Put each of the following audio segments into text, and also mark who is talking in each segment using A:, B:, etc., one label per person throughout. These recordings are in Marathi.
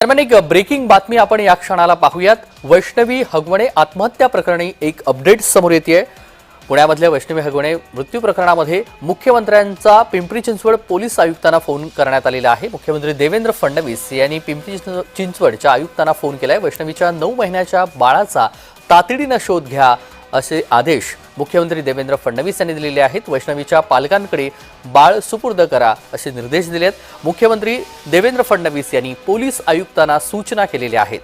A: दरम्यान एक ब्रेकिंग बातमी आपण या क्षणाला पाहूयात। वैष्णवी हगवणे आत्महत्या प्रकरणी एक अपडेट समोर येतेय। पुण्यामधल्या वैष्णवी हगवणे मृत्यू प्रकरणामध्ये मुख्यमंत्र्यांचा पिंपरी चिंचवड पोलीस आयुक्तांना फोन करण्यात आलेला आहे। मुख्यमंत्री देवेंद्र फडणवीस यांनी पिंपरी चिंचवडच्या आयुक्तांना फोन केलाय। वैष्णवीच्या 9 महिन्याच्या बाळाचा तातडीने शोध घ्या असे आदेश मुख्यमंत्री देवेंद्र फडणवीस यांनी दिलेले आहेत। वैष्णवीच्या पालकांकडे बाळ सुपूर्द करा असे निर्देश दिलेत। मुख्यमंत्री देवेंद्र फडणवीस यांनी पोलीस आयुक्तांना सूचना केलेल्या आहेत।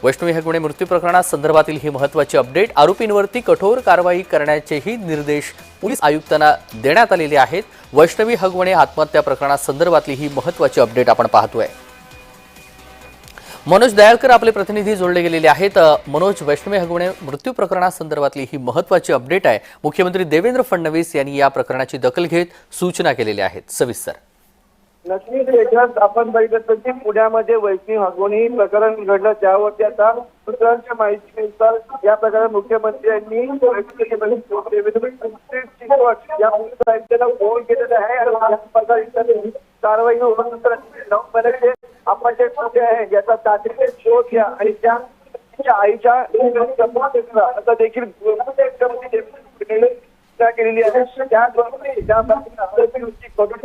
A: वैष्णवी हगवणे मृत्यू प्रकरणासंदर्भातील ही महत्त्वाची अपडेट। आरोपींवरती कठोर कारवाई करण्याचेही निर्देश पोलीस आयुक्तांना देण्यात आलेले आहेत। वैष्णवी हगवणे आत्महत्या प्रकरणासंदर्भातली ही महत्त्वाची अपडेट आपण पाहतोय। मनोज दयाळकर आपले प्रतिनिधी जोडले गेलेले आहेत। मनोज, वैष्णवी हगवणे मृत्यू प्रकरणासंदर्भातली ही महत्त्वाची अपडेट आहे। मुख्यमंत्री देवेंद्र फडणवीस यांनी या प्रकरणाची दखल घेत सूचना केलेल्या आहेत। सविस्तर
B: नक्कीच याच्यात आपण बघितलं की पुण्यामध्ये वैष्णवी हगवणे प्रकरण घडलं, त्यावरती आता सूत्रांच्या माहितीनुसार या प्रकरणात मुख्यमंत्र्यांनी या पोलीस आयुक्तांना फोन केलेला आहे आणि कारवाई होण्यानंतर 9 महिन्याचे आपण जे खोटे आहे याचा तातडीने शोध घ्या आणि त्या आईच्या आता देखील केलेली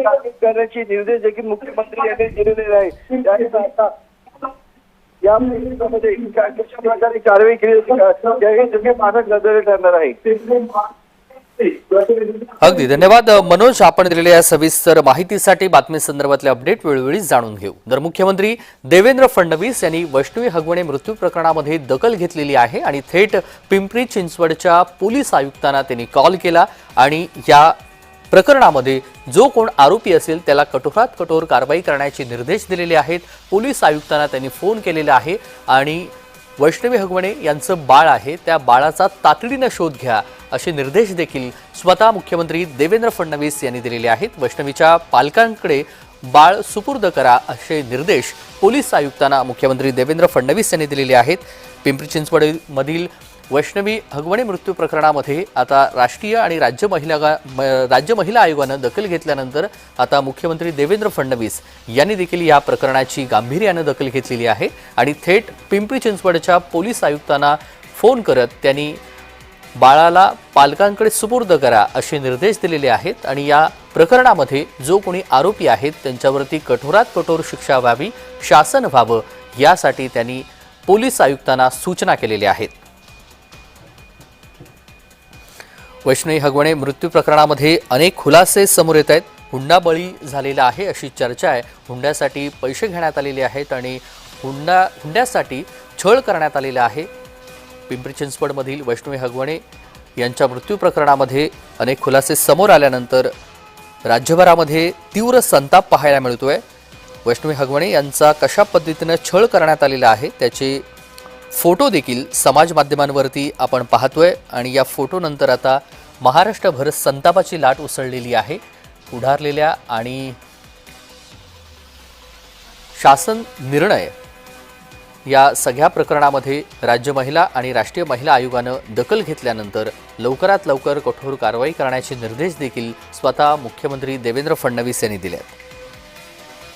B: आहे। करण्याची निर्देश देखील मुख्यमंत्री यांनी दिलेले आहे। या मध्ये कशा प्रकारे कारवाई केली मानक नजरे ठरणार आहे।
A: अगदी धन्यवाद मनोज, आपण दिलेल्या सविस्तर माहितीसाठी। बातमी संदर्भातले अपडेट वेळोवेळी जाणून घेऊ। तर मुख्यमंत्री देवेंद्र फडणवीस यांनी वैष्णवी हगवणे मृत्यू प्रकरणामध्ये दखल घेतलेली आहे आणि थेट पिंपरी चिंचवडच्या पोलीस आयुक्तांना त्यांनी कॉल केला आणि या प्रकरणामध्ये जो कोण आरोपी असेल त्याला कठोरात कठोर कारवाई करण्याचे निर्देश दिलेले आहेत। पोलीस आयुक्तांना त्यांनी फोन केलेला आहे आणि वैष्णवी हगवणे यांचं बाळ आहे, त्या बाळाचा तातडीने शोध घ्या असे निर्देश देखील स्वतः मुख्यमंत्री देवेंद्र फडणवीस यांनी दिलेले आहेत। वैष्णवीच्या पालकांकडे बाळ सुपूर्द करा असे निर्देश पोलीस आयुक्तांना मुख्यमंत्री देवेंद्र फडणवीस यांनी दिलेले आहेत। पिंपरी चिंचवडमधील वैष्णवी हगवणे मृत्यू प्रकरणामध्ये आता राष्ट्रीय आणि राज्य महिला आयोगानं दखल घेतल्यानंतर आता मुख्यमंत्री देवेंद्र फडणवीस यांनी देखील या प्रकरणाची गांभीर्याने दखल घेतलेली आहे आणि थेट पिंपरी चिंचवडच्या पोलीस आयुक्तांना फोन करत त्यांनी बाळाला पालकांकडे सुपूर्द करा असे निर्देश दिलेले आहेत आणि या प्रकरणामध्ये जो कोणी आरोपी आहेत त्यांच्यावरती कठोरात कठोर शिक्षा व्हावी, शासन व्हावं यासाठी त्यांनी पोलीस आयुक्तांना सूचना केलेल्या आहेत। वैष्णवी हगवणे मृत्यू प्रकरणामध्ये अनेक खुलासे समोर येत आहेत। हुंडाबळी झालेला आहे अशी चर्चा आहे। हुंड्यासाठी पैसे घेण्यात आलेले आहेत आणि हुंड्यासाठी छळ करण्यात आलेला आहे। पिंपरी चिंचवडमधील वैष्णवी हगवणे यांच्या मृत्यू प्रकरणामध्ये अनेक खुलासे समोर आल्यानंतर राज्यभरामध्ये तीव्र संताप पाहायला मिळतोय। वैष्णवी हगवणे यांचा कशा पद्धतीने छळ करण्यात आलेला आहे त्याचे फोटो देखील समाज माध्यमांवरती आपण पाहतोय आणि या फोटो नंतर आता महाराष्ट्रभर संतापाची लाट उसळलेली आहे। उडारलेल्या आणि शासन निर्णय या सगळ्या प्रकरणामध्ये राज्य महिला आणि राष्ट्रीय महिला आयोगानं दखल घेतल्यानंतर लवकरात लवकर कठोर कारवाई करण्याचे निर्देश देखील स्वतः मुख्यमंत्री देवेंद्र फडणवीस यांनी दिले आहेत।